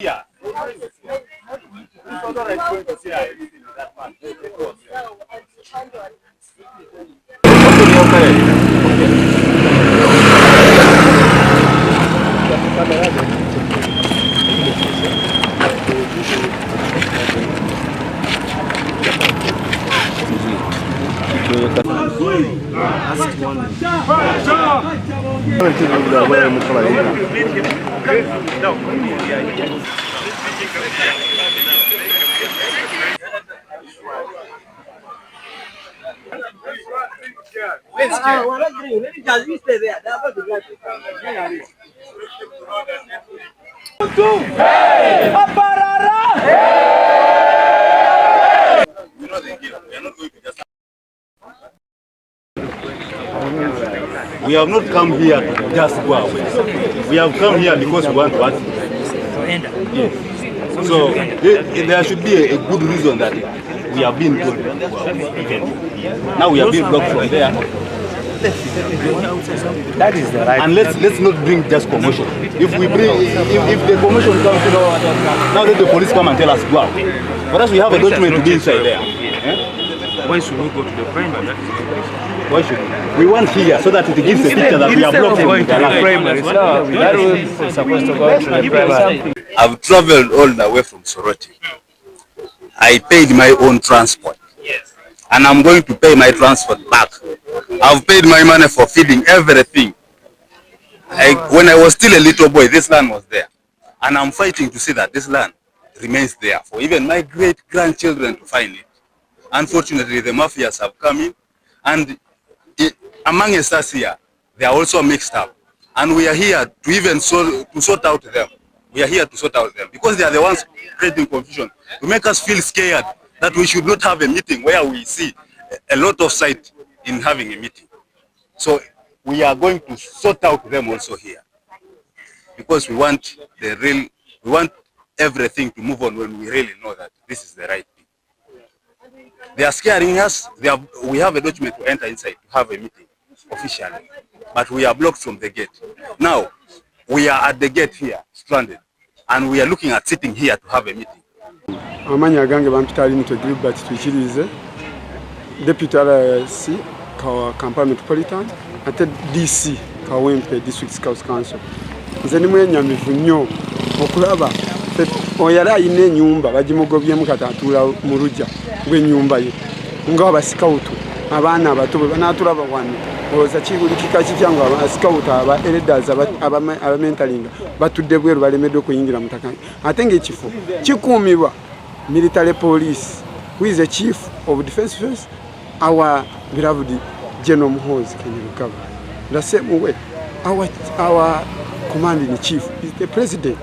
Yeah. We have not come here to just go away. We have come here because we want to ask. Yes. So there should be a good reason that we have been told. Now we have been blocked from there. That is the right. And let's not bring just commotion. If we bring, if the commotion comes, you know, now let the police come and tell us go away. For us, we have a document to be inside there. Why should we go to the primary? Why should we? We want here so that it gives a picture that we are blocked from the primary. That was supposed to go to the primary. I've traveled all the way from Soroti. I paid my own transport. Yes. And I'm going to pay my transport back. I've paid my money for feeding everything. When I was still a little boy, this land was there. And I'm fighting to see that this land remains there for even my great-grandchildren to find it. Unfortunately, the mafias have come in, and among us here, they are also mixed up. And we are here to even sort out them. We are here to sort out them because they are the ones creating confusion, to make us feel scared that we should not have a meeting where we see a lot of sight in having a meeting. So we are going to sort out them also here because we want everything to move on when we really know that this is the right thing. They are scaring us. We have a document to enter inside to have a meeting officially, but we are blocked from the gate. Now we are at the gate here, stranded, and we are looking at sitting here to have a meeting. Amanya gange bampitali nito Gilbert Twikirize, Deputy RC Kampala Metropolitan, ate DC Kawempe District Scouts Council. Nze nimwenyamivu nnyo okulaba oyala ayina ennyumba bagimugobyemu kati atuula mu luggya lw'ennyumba ye nga abasikawutu abaana abato bwe banaatulaba wano olowooza kibulikika kitya nga abasikawutu aba elders abamentalinga batudde bweru balemeddwe okuyingira mu ttaka ate ng'ekifo kikuumibwa military police who is the chief of defense force, our beloved General Muhoozi Kainerugaba. The same way our commanding chief is the president.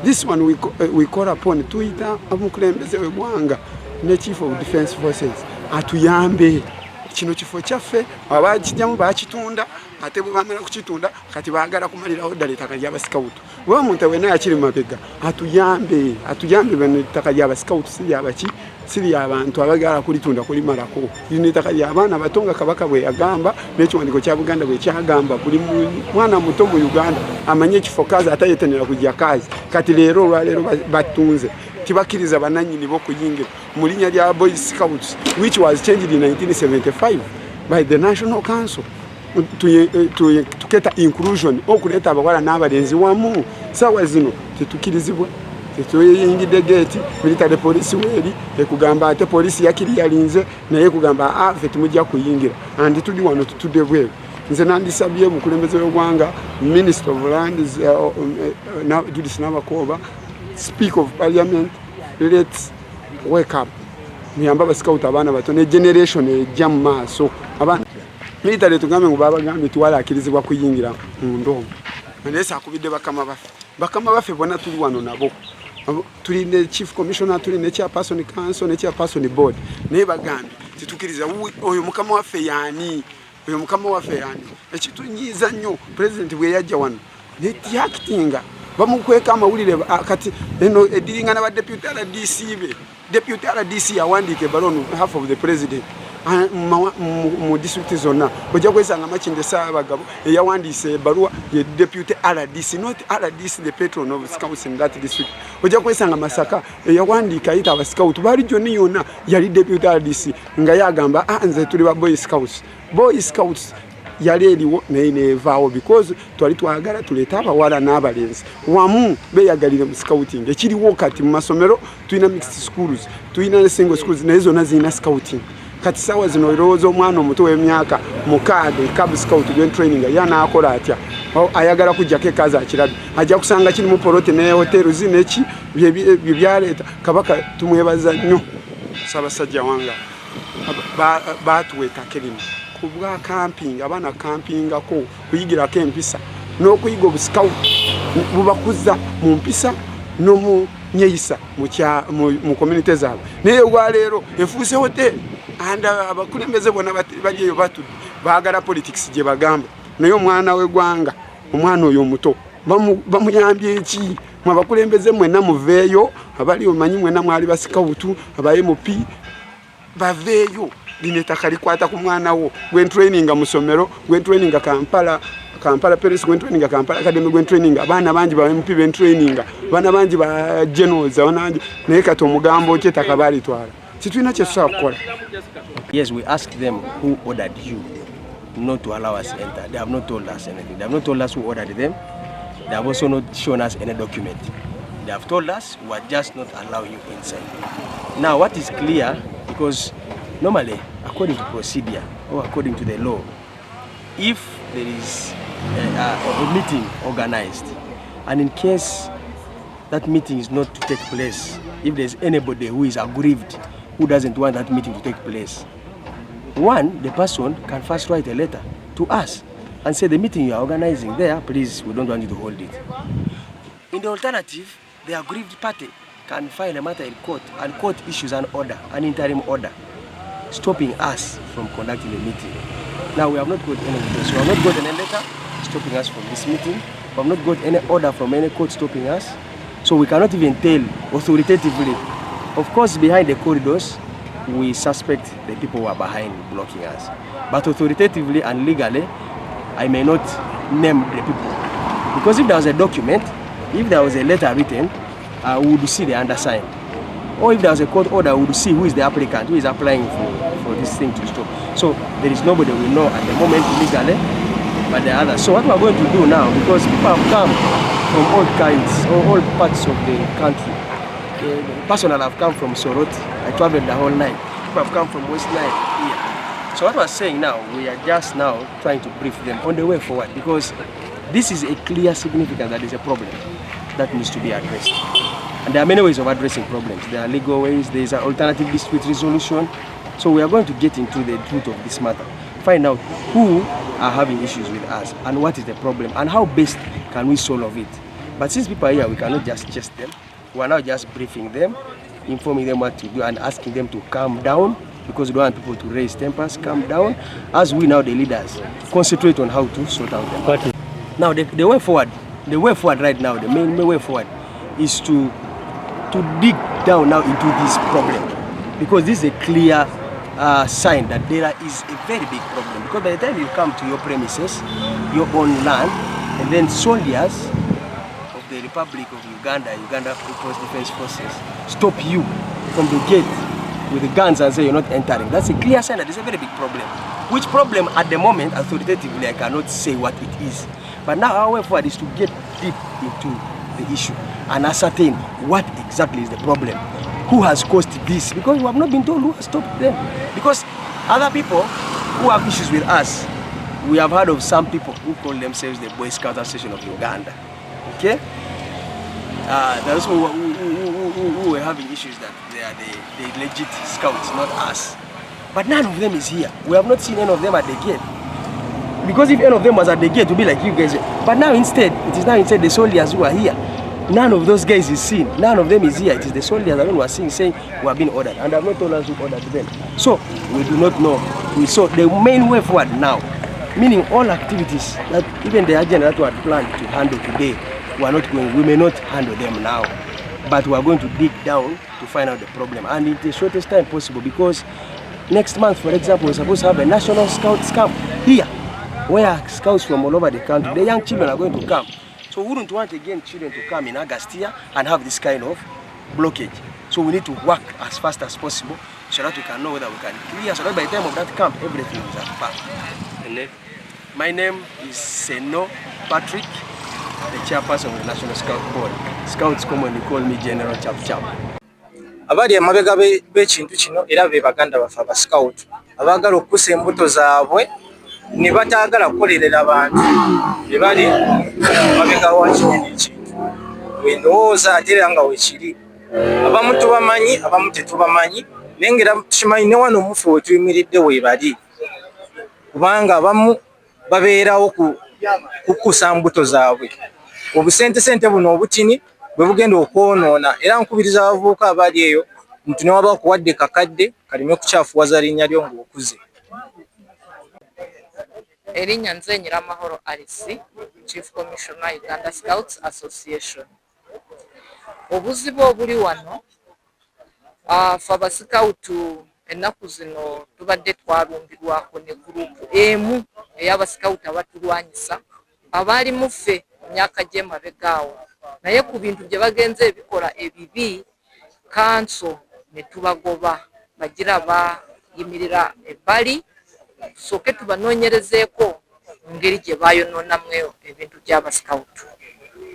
This one we call upon Twitter amukulembeze w'eggwanga ne chief of defense forces atuyambe kino kifo kyaffe abakijjamu bakitunda ate bwe bamala kukitunda kati baagala kumalirawo ddala ettaka ly'abasikawutu bwe omuntu wena akiri mabega atuyambe bano ettaka ly'abasikawutu siri abantu abagala kulitunda kulimalako lino ettaka ly'abaana bato nga Kabaka bwe yagamba n'ekiwandiiko kya Buganda bwe kyagamba buli mwana muto mu Uganda amanye ekifo Kaazi atayetenera kujja Kaazi kati leero olwaleero batunze tibakiriza bananyini b'okuyingira mu linnya lya Boy Scouts which was changed in 1975 by the National Council to get inclusion okuleeta abawala n'abalenzi wamu sawa zino tetukirizibwa tetuyingidde gate military police weeri ekugamba ate police yakiri yalinze naye kugamba ffe temujja kuyingira andi tuli wano tutudde bweru nze nandisabye mukulembeze w'eggwanga Minister of Lands Judith Nabakooba Speaker of Parliament, let's wake up. Muyamba abasikawutu abaana bato ne generation ejja mu maaso abaana military tugambe ngo babagambye tuwala akirizibwa kuyingira mu ndoomo naye akubidde bakama baffe bonna tuli wano nabo tuli ne chief commissioner tuli ne chairperson council ne chairperson board naye bagambye titukiriza oyo mukama waffe yaani ekitunyiiza nnyo president bwe yajja wano ne tiactinga bamukweka amawulire kati eno ediringa na deputy RDC yawandiike Bano half of the president mu district zonna ojja kwesanga Makinde Ssaabagabo eyawandiise ebbaluwa ye deputy RDC, not RDC the patron of scouts in that district. Ojja kwesanga Masaka eyawandiika ayita Abascout bali joni yonna yali deputy RDC nga yagamba nze tuli ba Boy Scouts. Boy Scouts yali eriwo naye neevaawo because twali twagala tuleeta abawala n'abalenzi wamu beeyagalire mu scouting. Ekiriwo kati mu masomero tulina mixed schools, tulina ne single schools naye zonna zirina scouting. Kati sawa zino olowooza omwana omuto w'emyaka mukaaga Cub Scout gwen training yanaakola atya ayagala kujjako Kaazi akirabye ajja kusanga kiri mu polote ne hotelu zineki bye byaleeta. Kabaka tumwebaza nnyo Ssaabasajja wange baatuweeta kerimu ku bwa camping, abaana campingako kuyigirako empisa n'okuyiga obuscout bubakuza mu mpisa n'omu nyeyisa mu community zaabwe. Naye olwaleero efuuse hoteli and abakulembeze bonna bajeyo batudde baagala politics gye bagamba. Naye omwana w'eggwanga omwana oyo omuto bamuyambye eki? Mwe abakulembeze mwenna muveeyo, abali omanyi mwenna mwali basikawutu aba MP baveeyo. Lino ettaka likwata ku mwana wo gwen training mu ssomero, gwen training Kampala Paris, gwen training Kampala Academy, gwen training abaana bangi ba MP ben training abaana bangi ba generals abanangi. Naye kati omugambo ki ettaka balitwala kitulina kye tusobola kukola. Yes, we asked them who ordered you not to allow us enter. They have not told us anything. They have not told us who ordered them. They have also not shown us any document. They have told us we are just not allowing you inside. Now what is clear, because normally according to procedure or according to the law, if there is a meeting organized and in case that meeting is not to take place, if there's anybody who is aggrieved, who doesn't want that meeting to take place, one, the person can first write a letter to us and say the meeting you are organizing there, please, we don't want you to hold it. In the alternative, the aggrieved party can file a matter in court and court issues an order, an interim order, stopping us from conducting the meeting. Now we have not got any of this. We have not got any letter stopping us from this meeting. We have not got any order from any court stopping us. So we cannot even tell authoritatively. Of course, behind the corridors, we suspect the people who are behind blocking us. But authoritatively and legally, I may not name the people. Because if there was a document, if there was a letter written, we would see the undersigned. Or if there was a court order, we would see who is the applicant, who is applying for this thing to stop. So there is nobody we know at the moment legally, but the others. So what we are going to do now, because people have come from all kinds, all parts of the country. Personally, I've come from Soroti. I traveled the whole night. People have come from West Nile here. So what we're saying now, we are just now trying to brief them on the way forward, because this is a clear significance that is a problem that needs to be addressed. And there are many ways of addressing problems. There are legal ways, there is an alternative dispute resolution. So we are going to get into the truth of this matter, find out who are having issues with us and what is the problem and how best can we solve it. But since people are here, we cannot just chase them. We are now just briefing them, informing them what to do and asking them to calm down, because we don't want people to raise tempers, calm down, as we now the leaders concentrate on how to sort out them. Now the way forward right now, the main way forward is to dig down now into this problem, because this is a clear sign that there is a very big problem. Because by the time you come to your premises, your own land, and then soldiers of the Republic of Uganda People's Defense Forces stop you from the gate with the guns and say you're not entering, that's a clear sign that there's a very big problem. Which problem at the moment, authoritatively, I cannot say what it is. But now our way forward is to get deep into the issue and ascertain what exactly is the problem. Who has caused this? Because we have not been told who has stopped them. Because other people who have issues with us, we have heard of some people who call themselves the Boy Scout Association of Uganda. Okay? There are those who were having issues that they are the legit scouts, not us. But none of them is here. We have not seen any of them at the gate. Because if any of them was at the gate, it would be like you guys. But now instead, it is now instead the soldiers who are here. None of those guys is seen. None of them is here. It is the soldiers that we are seeing saying we have been ordered. And they have not told us who ordered them. So we do not know. So the main way forward now, meaning all activities that even the agenda that we had planned to handle today, we may not handle them now. But we are going to dig down to find out the problem. And in the shortest time possible, because next month, for example, we're supposed to have a national scouts camp here, where scouts from all over the country, the young children are going to come. So we wouldn't want again children to come in August here and have this kind of blockage. So we need to work as fast as possible so that we can know whether we can clear, so that by the time of that camp, everything is at par. My name is Seno Patrick, the chairperson of the National Scout Board. Scouts commonly call me General Chap Chap. Abali amabega b'ekintu kino era be baganda bafa ba scout abagala okusa embuto zaabwe ne bataagala kukolerera abantu be bali amabega wa kino ekintu wendowooza ate era nga weekiri abamu tubamanyi abamu tetubamanyi naye ngera tukimanyi ne wano omufe we tuyimiridde weebali kubanga abamu babeerawo kukusa mbuto zaabwe obusente buno obutini bwe bugenda okwonoona era nkubiriza abavubuka abali eyo nti ne waba okuwadde kakadde kaleme kukyafuwaza linnya lyo ng'okuze. Erinnya nze Nyiramahoro Alice, Chief Commissioner Uganda Scouts Association. Obuzibu obuli wano fe abasikawutu ennaku zino tubadde twalumbirwako ne gurupu emu ey'abasikawutu abatulwanyisa abaali muffe emyaka gy'emabegaawo naye ku bintu gye bagenze ebikola ebibi kanso ne tubagoba bagira bayimirira ebbali tusooke tubanoonyerezeeko ngeri gye baayonoonamu ebintu by'abasikawutu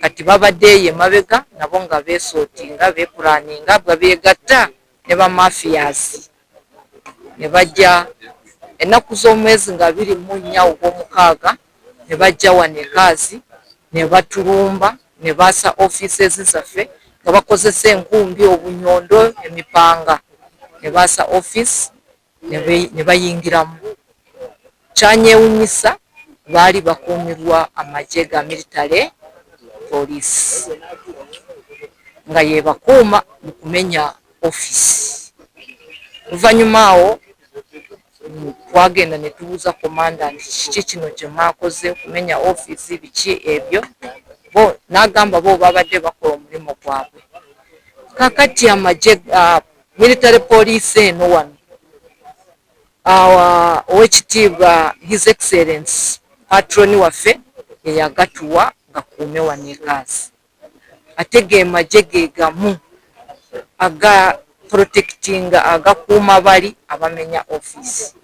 kati babadde eyo emabega nabo nga beesootinga beepulaninga bwe beegatta ne bamafiyazi ne bajja ennaku z'omwezi nga 24 ogw'omukaaga ne bajja wano e Kaazi ne batulumba ne baasa offices zaffe nga bakozesa enkumbi obunyondo emipanga ne baasa office ne bayingiramu kyanyewunyisa baali bakuumirwa amajje ga military police nga yebakuuma mu kumenya office. Oluvannyuma awo twagenda ne tubuuza commandant kiki kino kye mwakoze okumenya office biki ebyo bo n'agamba bo babadde bakola omulimu gwabwe kakati amajje military police eno wano owekitiibwa his excellence patroni waffe yeyagatuwa gakuume wano e Kaazi ate ge majje ge gamu aga protectinga agakuuma bali abamenya office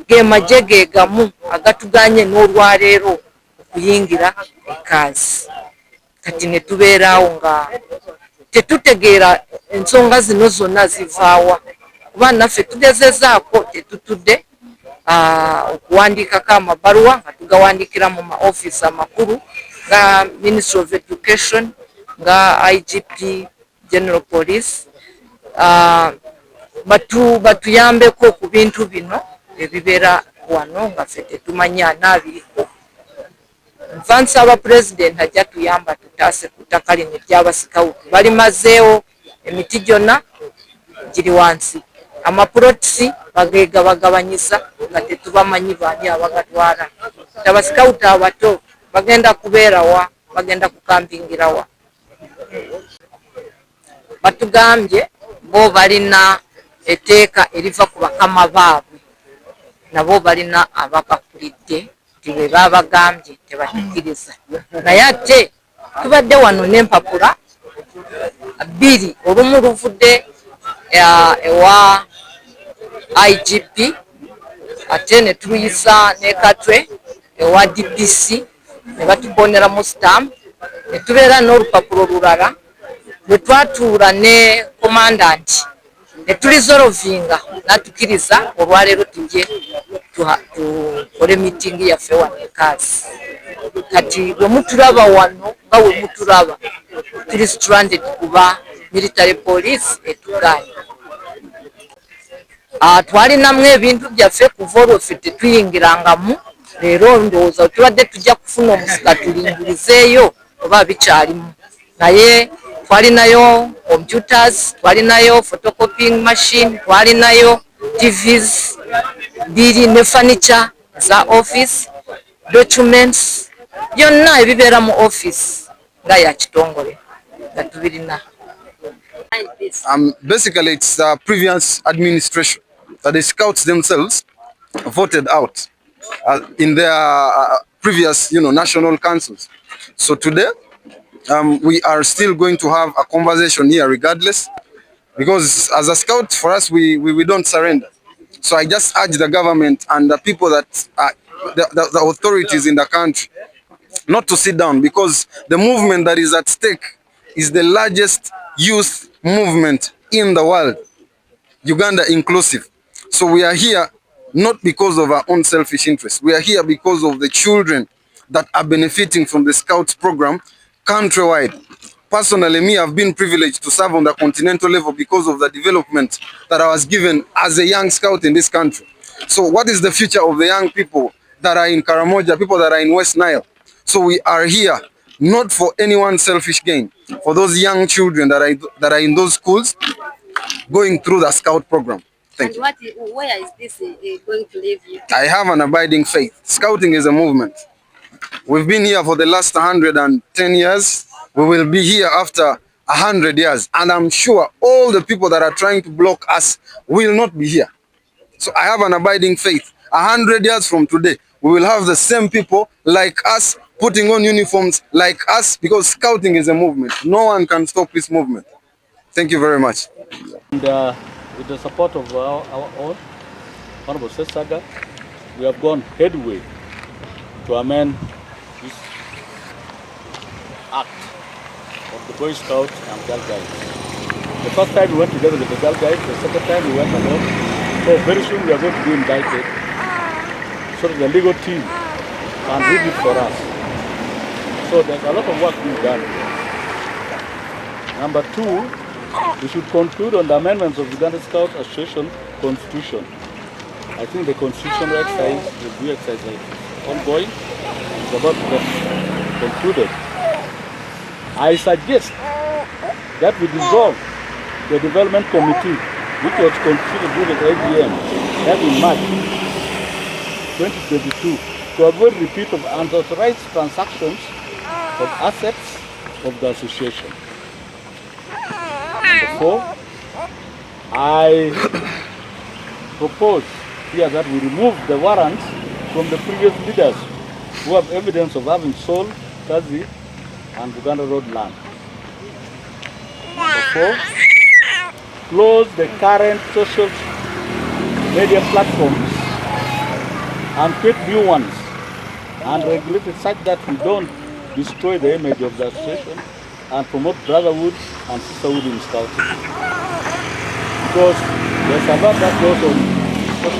ge majje ge gamu agatuganye n'olwaleero okuyingira e Kaazi kati ne tubeeraawo nga tetutegeera ensonga zino zonna zivaawa kuba naffe tugezezaako tetutudde okuwandiikako amabaluwa nga tugawandiikira mu maofisi amakulu nga Ministry of Education nga IGP General Police batuyambeko ku bintu bino ebibeera wano nga ffe tetumanyi anaabiriko nva nsaba President ajja tuyamba tutaase ku ttaka lino ery'abasikawutu balimazeewo emiti gyonna giri wansi amapulotisi bagabagabanyisa nga tetubamanyi baani abagatwala abasikawutu abato bagenda kubeerawa bagenda kukampingirawa batugambye bo balina etteeka eriva ku bakama baabwe nabo balina ababakulidde nti bwe babagambye tebatukiriza naye ate tubadde wano n'empapula 2 olumu luvudde ewa IGP ate ne tuluyisa ne Katwe ewa DPC ne batukoneramu stamp ne tubeera n'olupapula olulala lwe twatuula ne commandant ne tulizolovinga n'atukiriza olwaleero tujje tukole meeting yaffe wano e Kaazi kati bwe mutulaba wano nga we mutulaba tuli stranded kuba military police etuganye twalinamu ebintu byaffe kuva olwo ffe tetuyingirangamu leero ndowooza tubadde tujja kufuna omusika tulingirizeeyo oba bikyalimu naye twalinayo computers twalinayo photocopying machine twalinayo TVs 2 ne furniture za office documents byonna ebibeera mu office nga ya kitongole nga tubirina. Basically, it's the previous administration that the scouts themselves voted out in their previous, national councils. So today, we are still going to have a conversation here regardless, because as a scout, for us, we don't surrender. So I just urge the government and the people that are the authorities in the country not to sit down, because the movement that is at stake is the largest youth movement in the world, Uganda inclusive. So we are here not because of our own selfish interests. We are here because of the children that are benefiting from the Scouts program countrywide. Personally, me, I've been privileged to serve on the continental level because of the development that I was given as a young scout in this country. So what is the future of the young people that are in Karamoja, people that are in West Nile? So we are here not for anyone's selfish gain, for those young children that are in those schools going through the Scout program. Thank you. Where is this going to leave you? I have an abiding faith. Scouting is a movement. We've been here for the last 110 years. We will be here after 100 years. And I'm sure all the people that are trying to block us will not be here. So I have an abiding faith. 100 years from today, we will have the same people like us putting on uniforms like us, because Scouting is a movement. No one can stop this movement. Thank you very much. And with the support of our own Honorable Saga, we have gone headway to amend this act of the Boy Scouts and Girl Guides. The first time we went together with the Girl Guides, the second time we went alone. So very soon we are going to be invited so that the legal team can read it for us. So there's a lot of work being done. Number two, we should conclude on the amendments of Uganda Scouts Association Constitution. I think the constitutional exercise, the review exercise, is ongoing. It's about to get concluded. I suggest that we dissolve the development committee, which was constituted with the AGM, that in March 2022, to avoid repeat of unauthorized transactions of assets of the association. Number four, I propose here that we remove the warrants from the previous leaders who have evidence of having sold Kaazi and Uganda Road land. Number four, close the current social media platforms and create new ones and regulate it such that we don't destroy the image of the association and promote brotherhood and sisterhood in Scouting. Because there's a lot that goes on